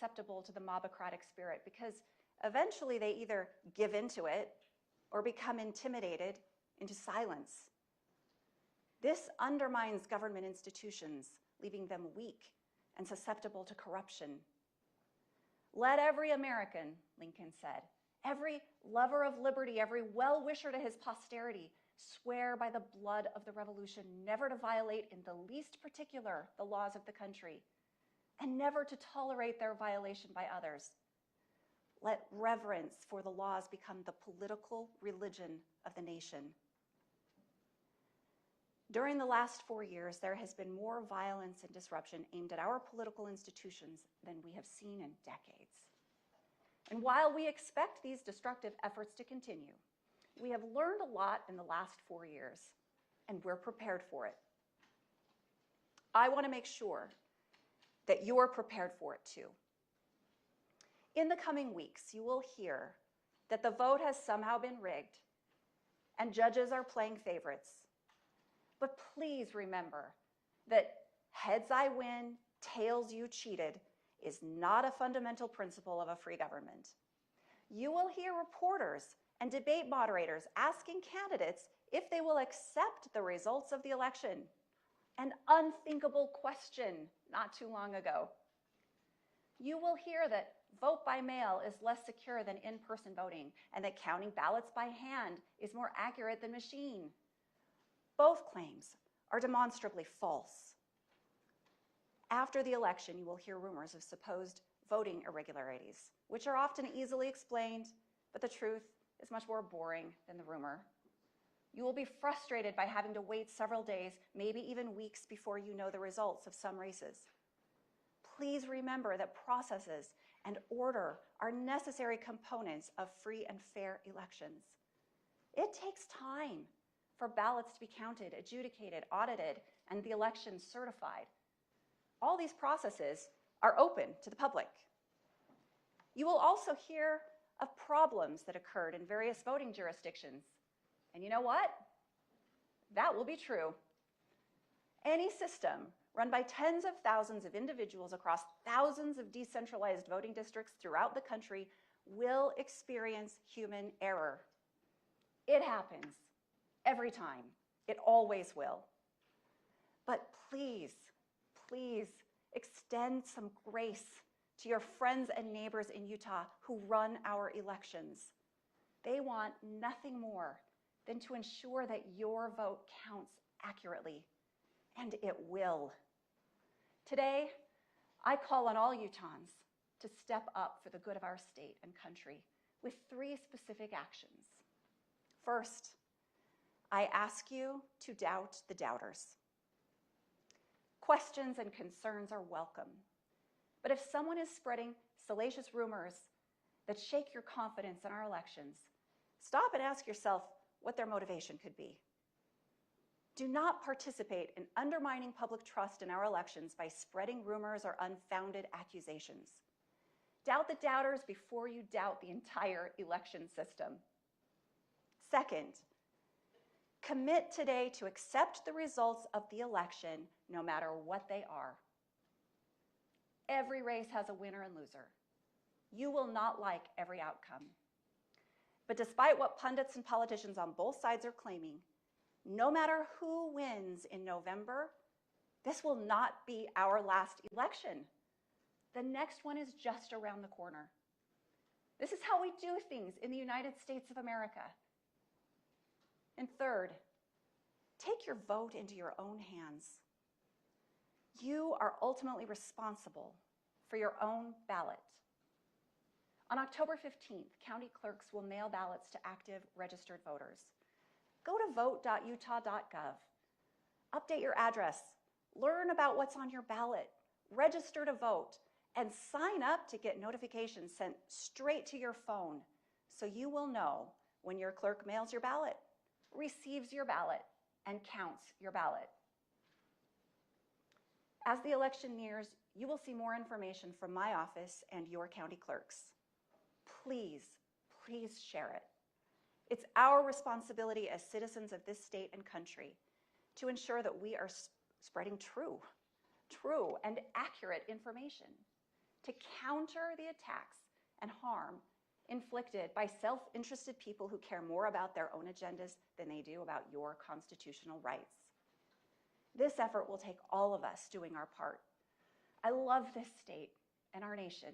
susceptible to the mobocratic spirit because eventually they either give into it or become intimidated into silence. This undermines government institutions, leaving them weak and susceptible to corruption. Let every American, Lincoln said, every lover of liberty, every well-wisher to his posterity, swear by the blood of the Revolution never to violate in the least particular the laws of the country, and never to tolerate their violation by others. Let reverence for the laws become the political religion of the nation. During the last 4 years, there has been more violence and disruption aimed at our political institutions than we have seen in decades. And while we expect these destructive efforts to continue, we have learned a lot in the last 4 years, and we're prepared for it. I want to make sure that you're prepared for it too. In the coming weeks, you will hear that the vote has somehow been rigged and judges are playing favorites. But please remember that heads I win, tails you cheated is not a fundamental principle of a free government. You will hear reporters and debate moderators asking candidates if they will accept the results of the election. An unthinkable question not too long ago. You will hear that vote by mail is less secure than in-person voting and that counting ballots by hand is more accurate than machine. Both claims are demonstrably false. After the election, you will hear rumors of supposed voting irregularities, which are often easily explained, but the truth is much more boring than the rumor. You will be frustrated by having to wait several days, maybe even weeks before you know the results of some races. Please remember that processes and order are necessary components of free and fair elections. It takes time for ballots to be counted, adjudicated, audited, and the election certified. All these processes are open to the public. You will also hear of problems that occurred in various voting jurisdictions. And you know what? That will be true. Any system run by tens of thousands of individuals across thousands of decentralized voting districts throughout the country will experience human error. It happens every time. It always will. But please, please extend some grace to your friends and neighbors in Utah who run our elections. They want nothing more than to ensure that your vote counts accurately, and it will. Today, I call on all Utahns to step up for the good of our state and country with 3 specific actions. First, I ask you to doubt the doubters. Questions and concerns are welcome, but if someone is spreading salacious rumors that shake your confidence in our elections, stop and ask yourself what their motivation could be. Do not participate in undermining public trust in our elections by spreading rumors or unfounded accusations. Doubt the doubters before you doubt the entire election system. Second, commit today to accept the results of the election no matter what they are. Every race has a winner and loser. You will not like every outcome. But despite what pundits and politicians on both sides are claiming, no matter who wins in November, this will not be our last election. The next one is just around the corner. This is how we do things in the United States of America. And third, take your vote into your own hands. You are ultimately responsible for your own ballot. On October 15th, county clerks will mail ballots to active registered voters. Go to vote.utah.gov. Update your address. Learn about what's on your ballot. Register to vote. And sign up to get notifications sent straight to your phone so you will know when your clerk mails your ballot, receives your ballot, and counts your ballot. As the election nears, you will see more information from my office and your county clerks. Please, please share it. It's our responsibility as citizens of this state and country to ensure that we are spreading true and accurate information. to counter the attacks and harm inflicted by self-interested people who care more about their own agendas than they do about your constitutional rights. This effort will take all of us doing our part. I love this state and our nation.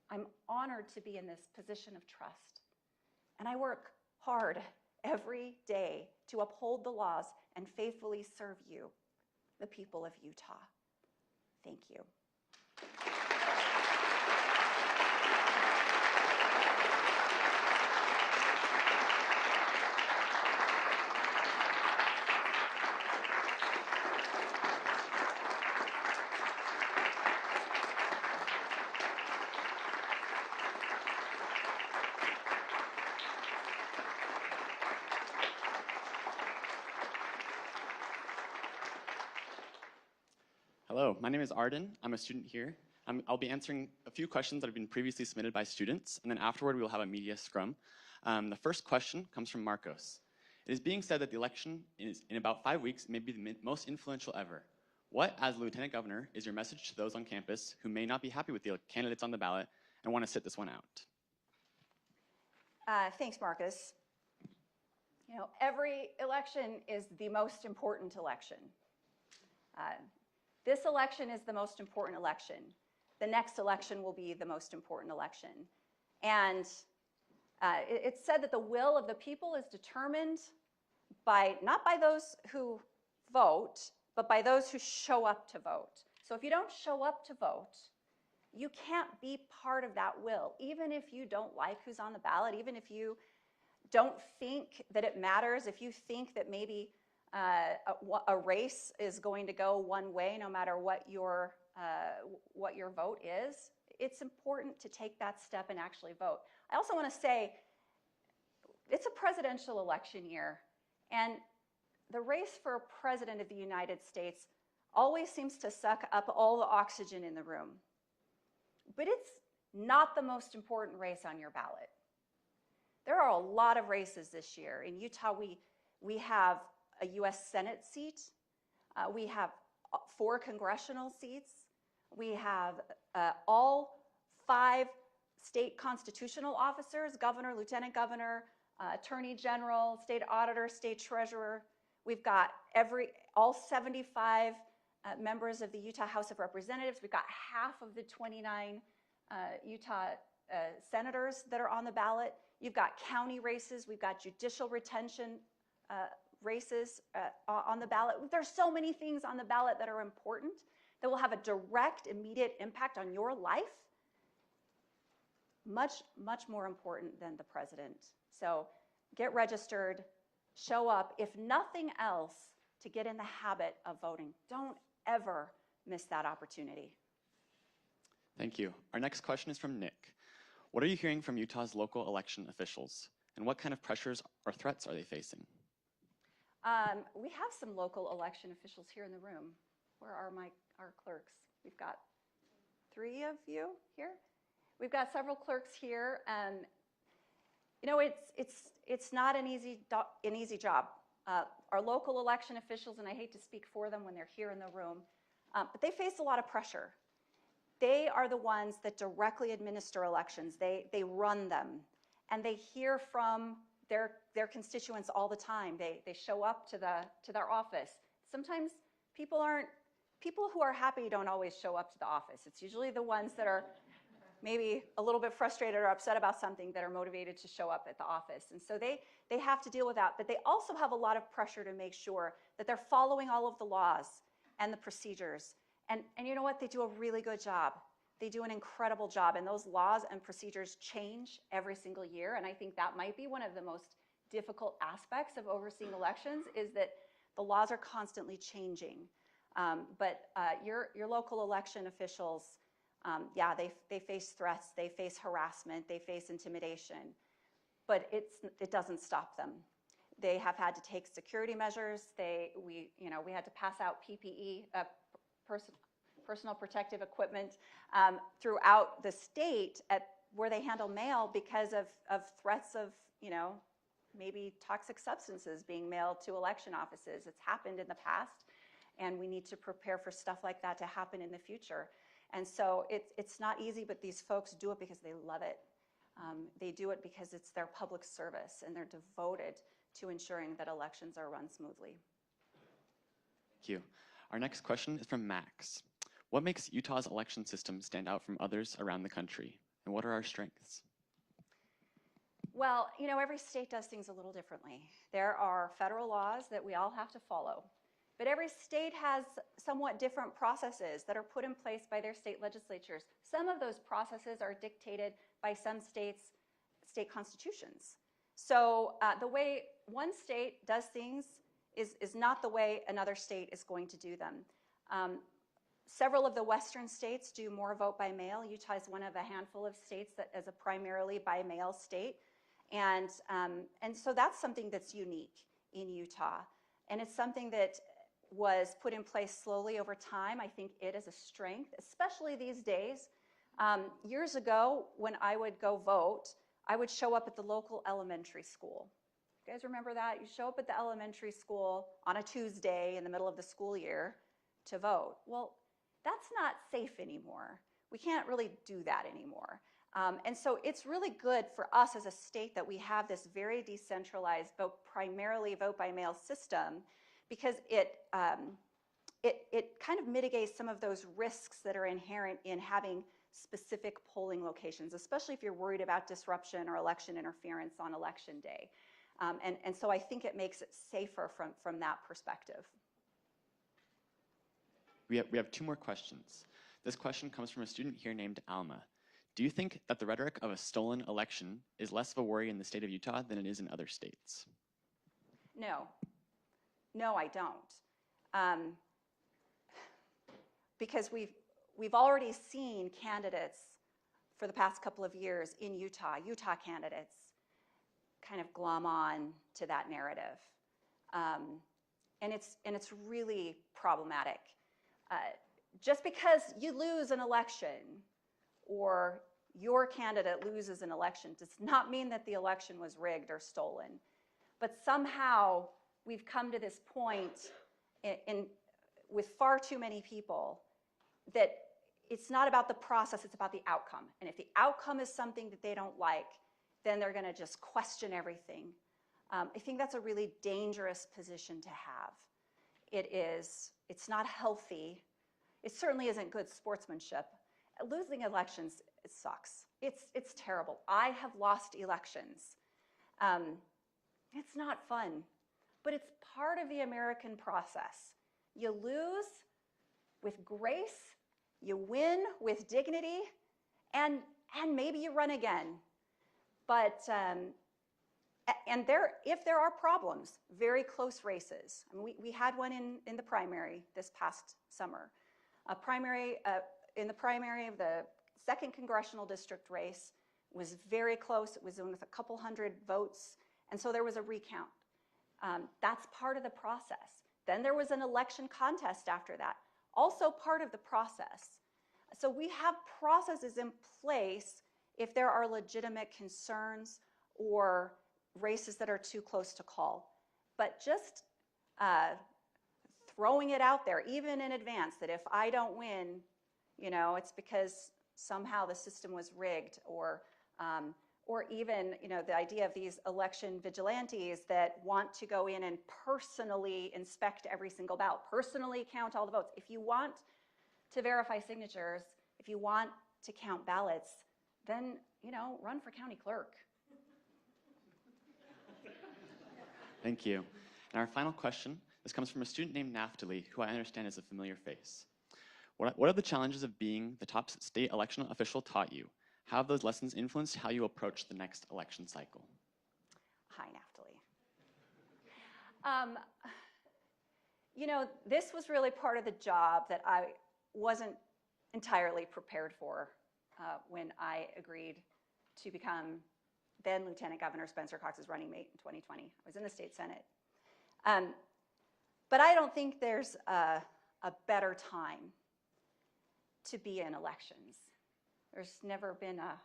I'm honored to be in this position of trust. And I work hard every day to uphold the laws and faithfully serve you, the people of Utah. Thank you. Hello, my name is Arden. I'm a student here. I'll be answering a few questions that have been previously submitted by students, and then afterward we will have a media scrum. The first question comes from Marcos. It is being said that the election is in about 5 weeks may be the most influential ever. What, as Lieutenant Governor, is your message to those on campus who may not be happy with the candidates on the ballot and want to sit this one out? Thanks, Marcus. You know, every election is the most important election. This election is the most important election. The next election will be the most important election. And it's said that the will of the people is determined not by those who vote, but by those who show up to vote. So if you don't show up to vote, you can't be part of that will. Even if you don't like who's on the ballot, even if you don't think that it matters, if you think that maybe a race is going to go one way no matter what your vote is, it's important to take that step and actually vote. I also want to say it's a presidential election year, and the race for president of the United States always seems to suck up all the oxygen in the room. But it's not the most important race on your ballot. There are a lot of races this year. In Utah, we have a U.S. Senate seat. We have 4 congressional seats. We have all 5 state constitutional officers, governor, lieutenant governor, attorney general, state auditor, state treasurer. We've got all 75 members of the Utah House of Representatives. We've got half of the 29 Utah senators that are on the ballot. You've got county races. We've got judicial retention races on the ballot. There's so many things on the ballot that are important that will have a direct, immediate impact on your life. Much, much more important than the president. So get registered, show up, if nothing else, to get in the habit of voting. Don't ever miss that opportunity. Thank you. Our next question is from Nick. What are you hearing from Utah's local election officials, and what kind of pressures or threats are they facing? We have some local election officials here in the room. Where are our clerks? We've got 3 of you here. We've got several clerks here. You know, it's not an easy job. Our local election officials, and I hate to speak for them when they're here in the room, but they face a lot of pressure. They are the ones that directly administer elections. They run them, and they hear from their constituents all the time. They show up to their office. Sometimes people who are happy don't always show up to the office. It's usually the ones that are maybe a little bit frustrated or upset about something that are motivated to show up at the office. And so they have to deal with that. But they also have a lot of pressure to make sure that they're following all of the laws and the procedures. And you know what? They do a really good job. They do an incredible job. And those laws and procedures change every single year. And I think that might be one of the most difficult aspects of overseeing elections, is that the laws are constantly changing. But your local election officials, yeah, they face threats, they face harassment, they face intimidation, but it doesn't stop them. They have had to take security measures. We had to pass out PPE, personal protective equipment, throughout the state where they handle mail because of threats of, maybe toxic substances being mailed to election offices. It's happened in the past, and we need to prepare for stuff like that to happen in the future. And so it's not easy, but these folks do it because they love it. They do it because it's their public service, and they're devoted to ensuring that elections are run smoothly. Thank you. Our next question is from Max. What makes Utah's election system stand out from others around the country, and what are our strengths? Well, you know, every state does things a little differently. There are federal laws that we all have to follow, but every state has somewhat different processes that are put in place by their state legislatures. Some of those processes are dictated by some states' state constitutions. So the way one state does things is not the way another state is going to do them. Several of the western states do more vote by mail. Utah is one of a handful of states that is a primarily by mail state. And so that's something that's unique in Utah. And it's something that was put in place slowly over time. I think it is a strength, especially these days. Years ago, when I would go vote, I would show up at the local elementary school. You guys remember that? You show up at the elementary school on a Tuesday in the middle of the school year to vote. Well, that's not safe anymore. We can't really do that anymore. And so it's really good for us as a state that we have this very decentralized, primarily vote by mail system, because it kind of mitigates some of those risks that are inherent in having specific polling locations, especially if you're worried about disruption or election interference on election day. And so I think it makes it safer from that perspective. We have two more questions. This question comes from a student here named Alma. Do you think that the rhetoric of a stolen election is less of a worry in the state of Utah than it is in other states? No. No, I don't. Because we've already seen candidates for the past couple of years in Utah candidates kind of glom on to that narrative. And it's really problematic. Just because you lose an election or your candidate loses an election does not mean that the election was rigged or stolen. But somehow we've come to this point with far too many people that it's not about the process, it's about the outcome. And if the outcome is something that they don't like, then they're going to just question everything. I think that's a really dangerous position to have. It's not healthy. It certainly isn't good sportsmanship. Losing elections, it sucks. It's terrible. I have lost elections. It's not fun, but it's part of the American process. You lose with grace, you win with dignity, and maybe you run again. But if there are problems, very close races. I mean, we had one in the primary this past summer. In the primary of the 2nd Congressional District race was very close. It was with a couple hundred votes, and so there was a recount. That's part of the process. Then there was an election contest after that, also part of the process. So we have processes in place if there are legitimate concerns or races that are too close to call. But just throwing it out there, even in advance, that if I don't win, it's because somehow the system was rigged, or even, the idea of these election vigilantes that want to go in and personally inspect every single ballot, personally count all the votes. If you want to verify signatures, if you want to count ballots, then, run for county clerk. Thank you. And our final question, this comes from a student named Naftali, who I understand is a familiar face. What have the challenges of being the top state election official taught you? How have those lessons influenced how you approach the next election cycle? Hi, Naftali. This was really part of the job that I wasn't entirely prepared for when I agreed to become then Lieutenant Governor Spencer Cox's running mate in 2020. I was in the state Senate. But I don't think there's a better time to be in elections. There's never been a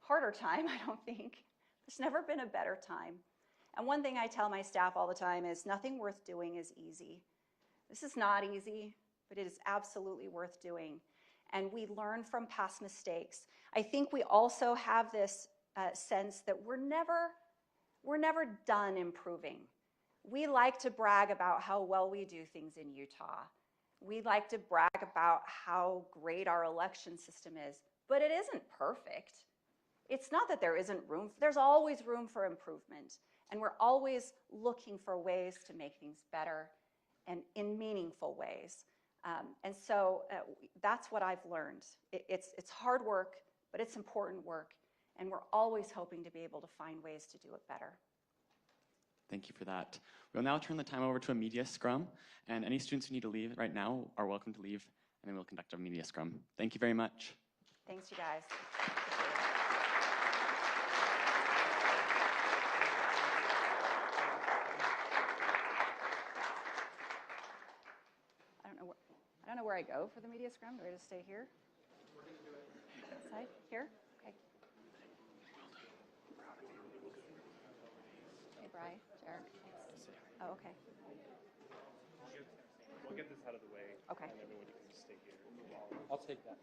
harder time, I don't think. There's never been a better time. And one thing I tell my staff all the time is nothing worth doing is easy. This is not easy, but it is absolutely worth doing. and we learn from past mistakes. I think we also have this sense that we're never done improving. We like to brag about how well we do things in Utah. We like to brag about how great our election system is, but it isn't perfect. It's not that there isn't room, there's always room for improvement, and we're always looking for ways to make things better and in meaningful ways. And so that's what I've learned. It's hard work, but it's important work, and we're always hoping to be able to find ways to do it better. Thank you for that. We'll now turn the time over to a media scrum, and any students who need to leave right now are welcome to leave, and then we'll conduct a media scrum. Thank you very much. Thanks, you guys. I don't know where I go for the media scrum. Do I just stay here? Side? Here? Okay. Hey, Bri, Jarek. Oh, okay. We'll get this out of the way. Okay. And everyone can just stay here. I'll take that.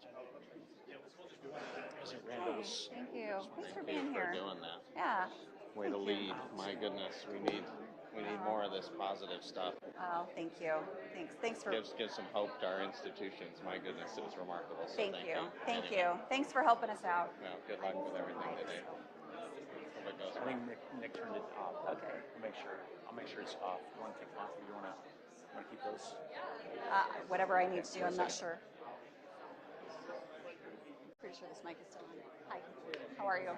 Thank you. Thanks for being here. Doing that. Yeah. Way to lead. My goodness, we need more of this positive stuff. Oh, thank you. Thanks for. Gives some hope to our institutions. My goodness, it was remarkable. So Thank you. Thank Anyway, you. Thanks for helping us out. Well, good luck with everything today. Hope it goes I well. think Nick turned it off. Okay. I'll make sure it's off. You want to take it off, or you want to keep those? Whatever I need to do, I'm not sure. Pretty sure this mic is still on. Hi. How are you?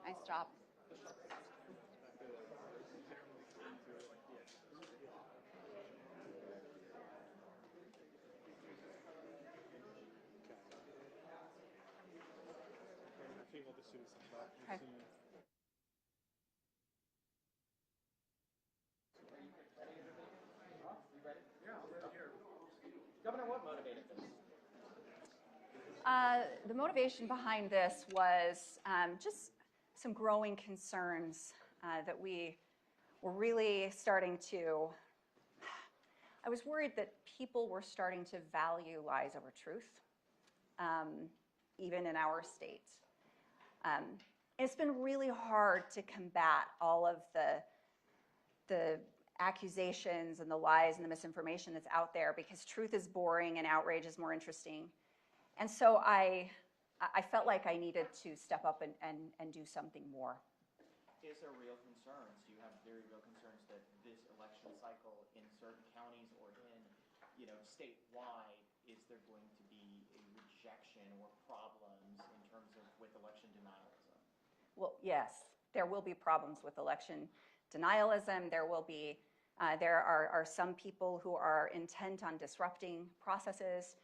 Nice job. Okay. Governor, what motivated this? The motivation behind this was just some growing concerns that we were really starting to, I was worried that people were starting to value lies over truth, even in our state. It's been really hard to combat all of the accusations and the lies and the misinformation that's out there, because truth is boring and outrage is more interesting. And so I felt like I needed to step up and do something more. Is there real concerns? Do you have very real concerns that this election cycle in certain counties or in, statewide, is there going to be a rejection or problems in terms of with election denialism? Well, yes, there will be problems with election denialism. There will be, there are some people who are intent on disrupting processes.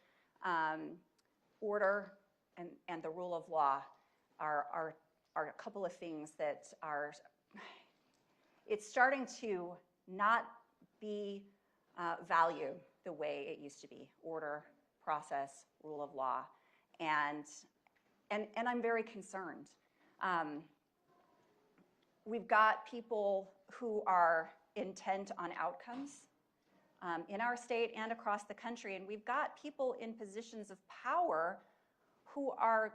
Order and the rule of law are a couple of things that are, it's starting to not be valued the way it used to be. Order, process, rule of law. And I'm very concerned. We've got people who are intent on outcomes in our state and across the country, and we've got people in positions of power who are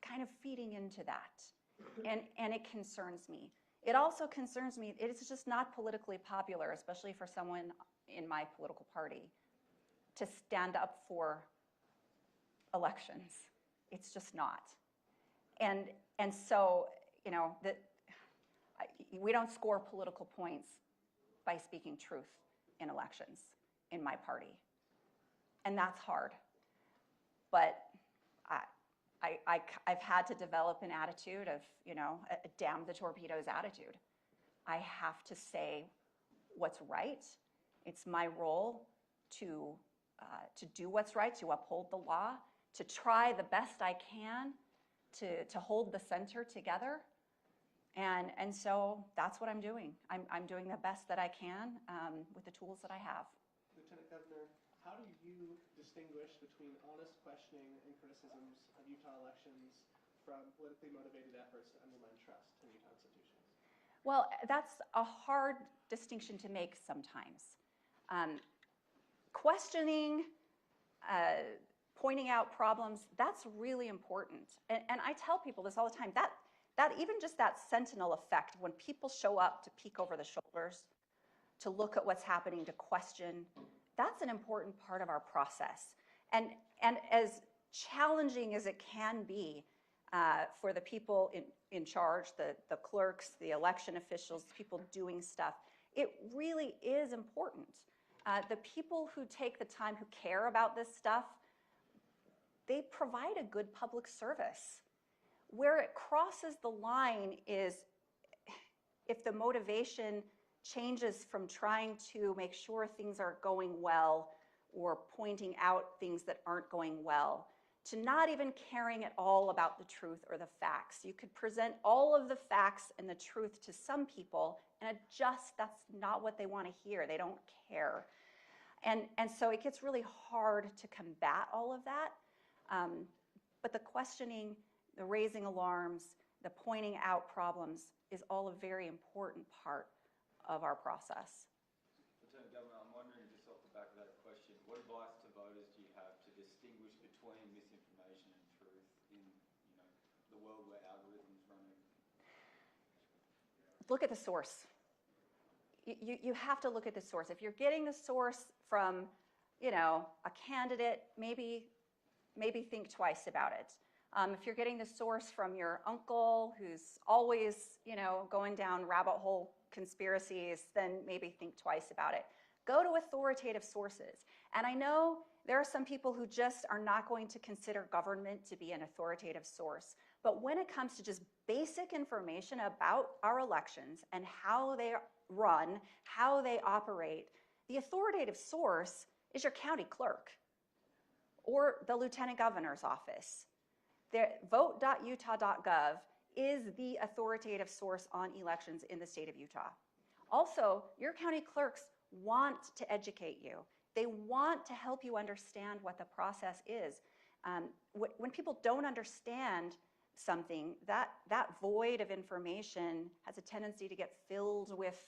kind of feeding into that, and it concerns me. It also concerns me, it's just not politically popular, especially for someone in my political party, to stand up for elections. It's just not. And so, we don't score political points by speaking truth in elections in my party. And that's hard. But I've had to develop an attitude of, a damn the torpedoes attitude. I have to say what's right. It's my role to do what's right, to uphold the law, to try the best I can to hold the center together. And so that's what I'm doing. I'm doing the best that I can with the tools that I have. Lieutenant Governor, how do you distinguish between honest questioning and criticisms of Utah elections from politically motivated efforts to undermine trust in Utah institutions? Well, that's a hard distinction to make sometimes. Questioning, pointing out problems, that's really important. And I tell people this all the time, that even just that sentinel effect, when people show up to peek over the shoulders, to look at what's happening, to question, that's an important part of our process. And as challenging as it can be for the people in charge, the clerks, the election officials, people doing stuff, it really is important. The people who take the time, who care about this stuff, they provide a good public service. Where it crosses the line is if the motivation changes from trying to make sure things are going well or pointing out things that aren't going well, to not even caring at all about the truth or the facts. You could present all of the facts and the truth to some people, and that's not what they want to hear. They don't care. And so it gets really hard to combat all of that. But the questioning, the raising alarms, the pointing out problems is all a very important part of our process. Lieutenant Governor, I'm wondering, just off the back of that question, what advice to voters do you have to distinguish between misinformation and truth in the world where algorithms run everything? Look at the source. You have to look at the source. If you're getting the source from, a candidate, maybe think twice about it. If you're getting the source from your uncle who's always, going down rabbit hole conspiracies, then maybe think twice about it. Go to authoritative sources. And I know there are some people who just are not going to consider government to be an authoritative source. But when it comes to just basic information about our elections and how they run, how they operate, the authoritative source is your county clerk or the lieutenant governor's office. Vote.utah.gov is the authoritative source on elections in the state of Utah. Also, your county clerks want to educate you. They want to help you understand what the process is. When people don't understand something, that void of information has a tendency to get filled with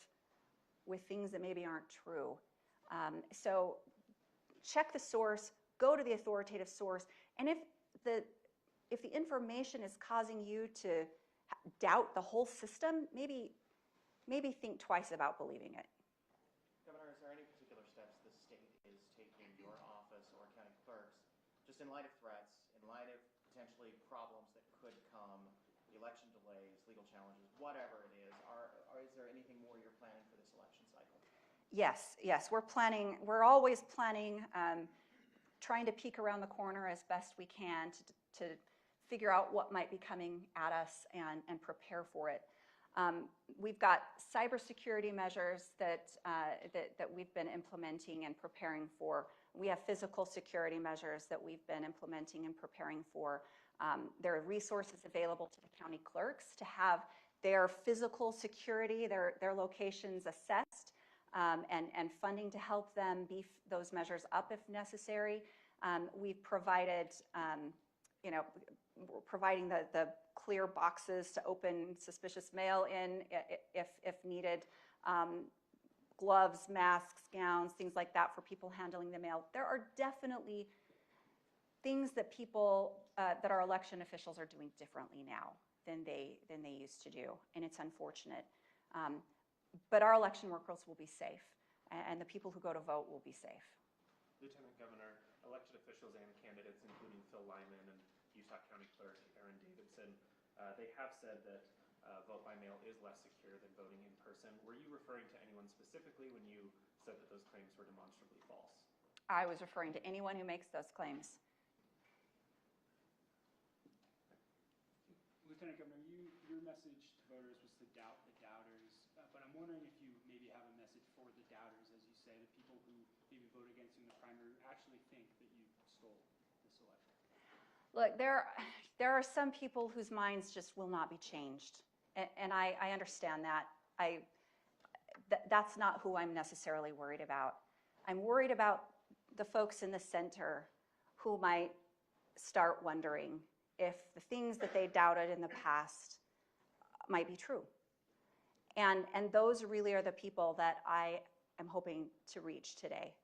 with things that maybe aren't true. So check the source, go to the authoritative source, and if the information is causing you to doubt the whole system, maybe think twice about believing it. Governor, is there any particular steps the state is taking, your office or county clerks, just in light of threats, in light of potentially problems that could come, election delays, legal challenges, whatever it is, is there anything more you're planning for this election cycle? Yes, we're planning, we're always planning, trying to peek around the corner as best we can to figure out what might be coming at us and prepare for it. We've got cybersecurity measures that we've been implementing and preparing for. We have physical security measures that we've been implementing and preparing for. There are resources available to the county clerks to have their physical security, their locations assessed, and funding to help them beef those measures up if necessary. We've provided, we're providing the clear boxes to open suspicious mail in if needed. Gloves, masks, gowns, things like that for people handling the mail. There are definitely things that people, that our election officials are doing differently now than they used to do, and it's unfortunate. But our election workers will be safe, and the people who go to vote will be safe. Lieutenant Governor, elected officials and candidates, including Phil Lyman and Utah County Clerk Aaron Davidson, they have said that vote by mail is less secure than voting in person. Were you referring to anyone specifically when you said that those claims were demonstrably false? I was referring to anyone who makes those claims. Lieutenant Governor, your message to voters was to doubt the doubters, but I'm wondering if you maybe have a message for the doubters, as you say, the people who maybe vote against you in the primary who actually think that you stole this election. Look, there are some people whose minds just will not be changed, and I understand that. That's not who I'm necessarily worried about. I'm worried about the folks in the center who might start wondering if the things that they doubted in the past might be true. And those really are the people that I am hoping to reach today.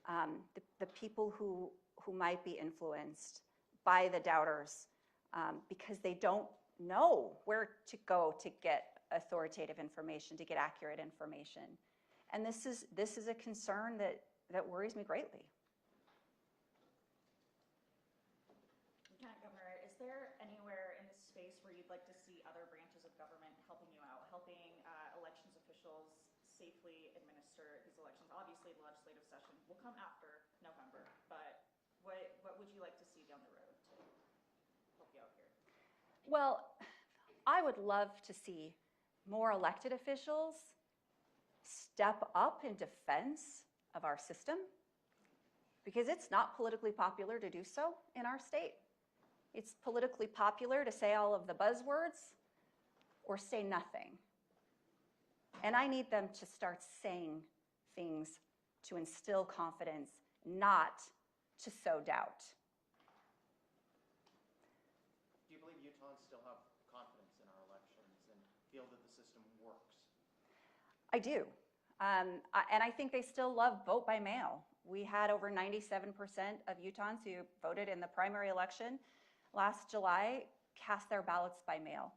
The people who might be influenced by the doubters because they don't know where to go to get authoritative information, to get accurate information. And this is a concern that worries me greatly. Lieutenant Governor, is there anywhere in this space where you'd like to see other branches of government helping you out, helping elections officials safely administer these elections? Obviously, the legislative session will come after November, but what would you like to see down the road to help you out here? Well, I would love to see more elected officials step up in defense of our system, because it's not politically popular to do so in our state. It's politically popular to say all of the buzzwords or say nothing. And I need them to start saying things to instill confidence, not to sow doubt. Do you believe Utahns still have confidence in our elections and feel that the system works? I do. And I think they still love vote by mail. We had over 97% of Utahns who voted in the primary election last July cast their ballots by mail.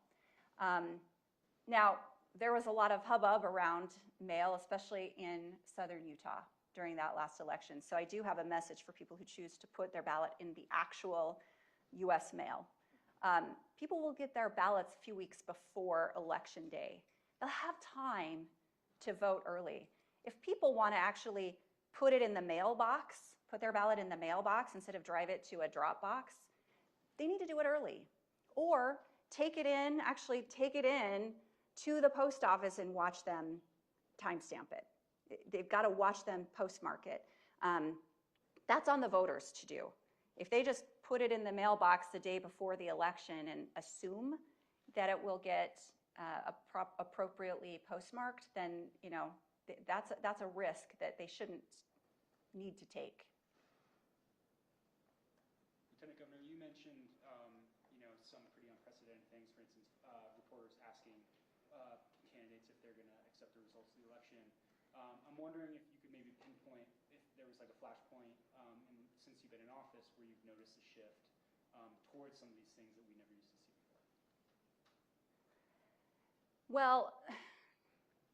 Now, there was a lot of hubbub around mail, especially in southern Utah during that last election. So I do have a message for people who choose to put their ballot in the actual US mail. People will get their ballots a few weeks before Election Day. They'll have time to vote early. If people want to actually put it in the mailbox, put their ballot in the mailbox instead of drive it to a drop box, they need to do it early. Or take it in to the post office and watch them timestamp it. They've got to watch them postmark it. That's on the voters to do. If they just put it in the mailbox the day before the election and assume that it will get appropriately postmarked, then that's a risk that they shouldn't need to take. Lieutenant Governor, you mentioned some pretty unprecedented things. For instance, reporters asking candidates if they're going to accept the results of the election. I'm wondering if you could maybe pinpoint if there was like a flashpoint, since you've been in office, where you've noticed a shift towards some of these things that we never used to see before. Well,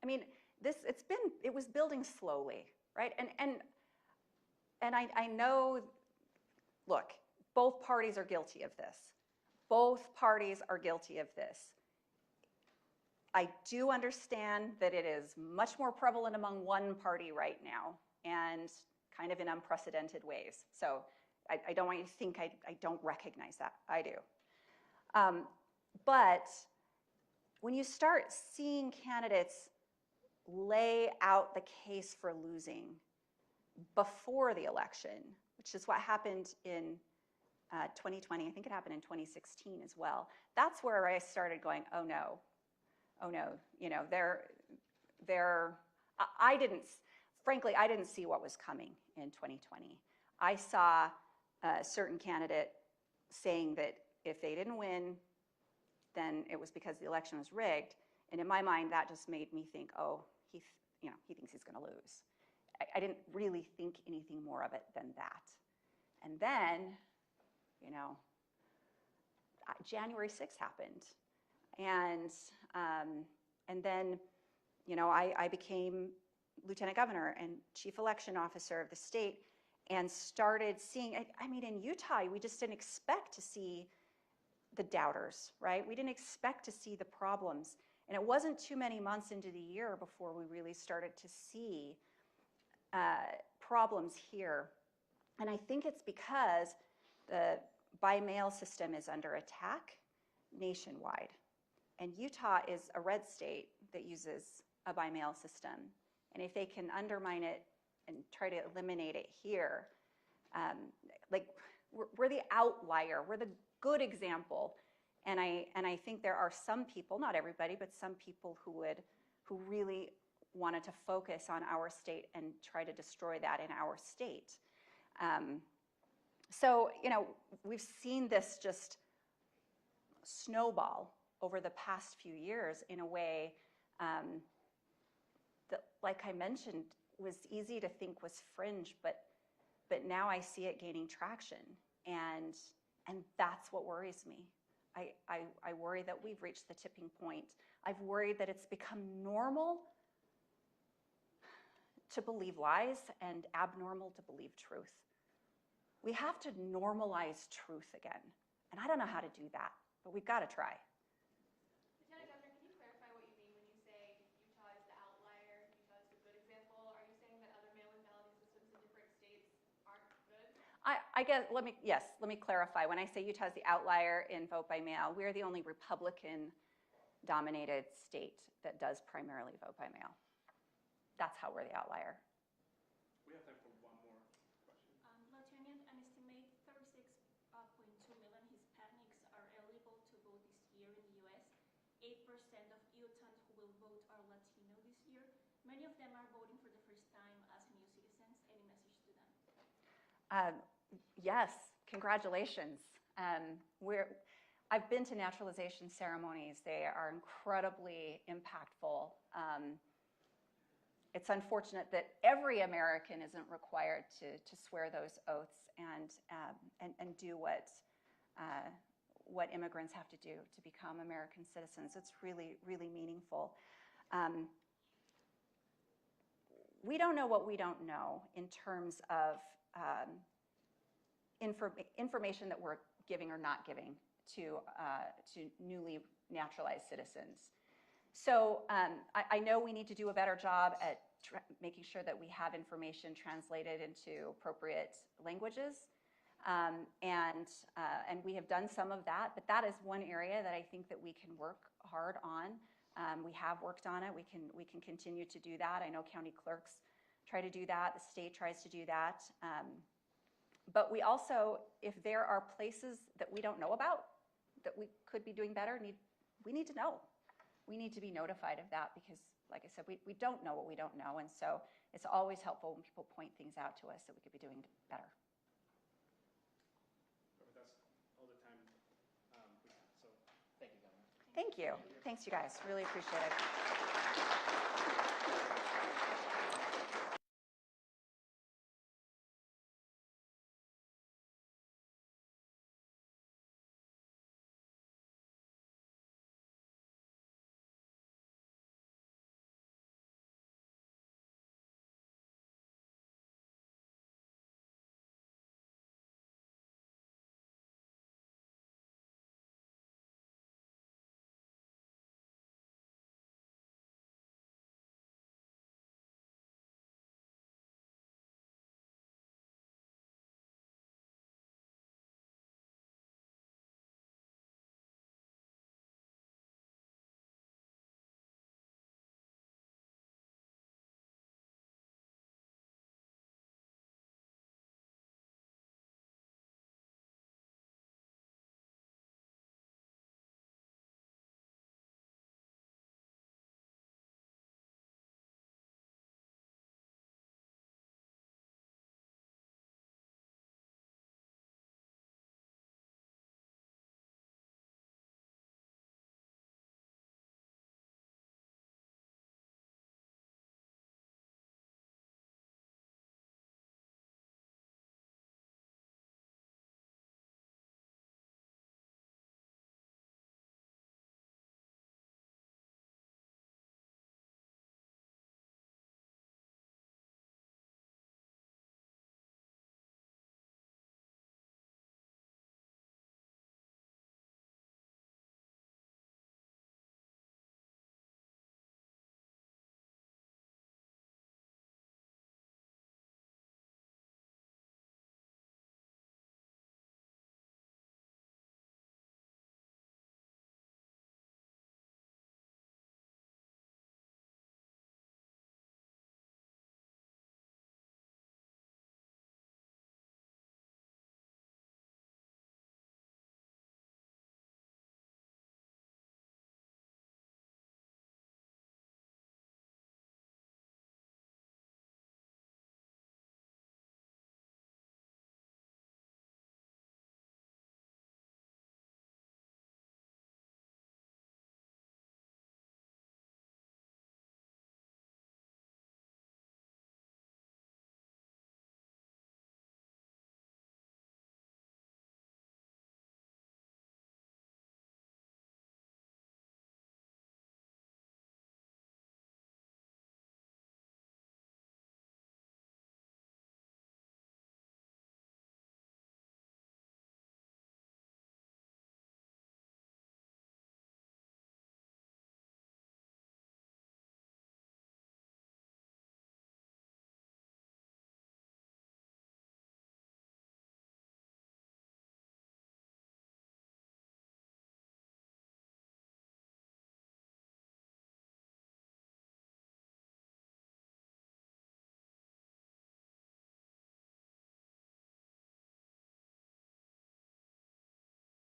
I mean, it was building slowly, right? And I know, look, both parties are guilty of this. Both parties are guilty of this. I do understand that it is much more prevalent among one party right now, and kind of in unprecedented ways. So I don't want you to think I don't recognize that. I do. But when you start seeing candidates lay out the case for losing before the election, which is what happened in 2020, I think it happened in 2016 as well, that's where I started going, oh no, you know, frankly, I didn't see what was coming in 2020. I saw a certain candidate saying that if they didn't win, then it was because the election was rigged. And in my mind, that just made me think, oh, he thinks he's going to lose. I didn't really think anything more of it than that. And then, you know, January 6th happened. And then, you know, I became lieutenant governor and chief election officer of the state, and started seeing, I mean, in Utah, we just didn't expect to see the doubters, right? We didn't expect to see the problems. And it wasn't too many months into the year before we really started to see problems here. And I think it's because the by-mail system is under attack nationwide. And Utah is a red state that uses a by-mail system. And if they can undermine it and try to eliminate it here, like we're the outlier, we're the good example. And I think there are some people, not everybody, but some people who really wanted to focus on our state and try to destroy that in our state. So, you know, we've seen this just snowball over the past few years in a way that, like I mentioned, was easy to think was fringe, but now I see it gaining traction, and that's what worries me. I worry that we've reached the tipping point. I've worried that it's become normal to believe lies and abnormal to believe truth. We have to normalize truth again, and I don't know how to do that, but we've got to try. Lieutenant Governor, can you clarify what you mean when you say Utah is the outlier, Utah is the good example? Are you saying that other mail-in balloting systems in different states aren't good? I guess, let me clarify. When I say Utah is the outlier in vote by mail, we're the only Republican-dominated state that does primarily vote by mail. That's how we're the outlier. We have time for one more question. Lieutenant, an estimated 36.2 million Hispanics are eligible to vote this year in the U.S. 8% of Utahns who will vote are Latino this year. Many of them are voting for the first time as new citizens. Any message to them? Yes, congratulations. I've been to naturalization ceremonies. They are incredibly impactful. It's unfortunate that every American isn't required to swear those oaths and do what immigrants have to do to become American citizens. It's really, really meaningful. We don't know what we don't know in terms of information that we're giving or not giving to newly naturalized citizens. So I know we need to do a better job at making sure that we have information translated into appropriate languages. And we have done some of that, but that is one area that I think that we can work hard on. We have worked on it. We can continue to do that. I know county clerks try to do that. The state tries to do that. But we also, if there are places that we don't know about that we could be doing better, we need to know. We need to be notified of that because, like I said, we don't know what we don't know. And so it's always helpful when people point things out to us that we could be doing better. That's all the time we have. So Thank you, Governor. Thank you. Thanks, you guys. Really appreciate it.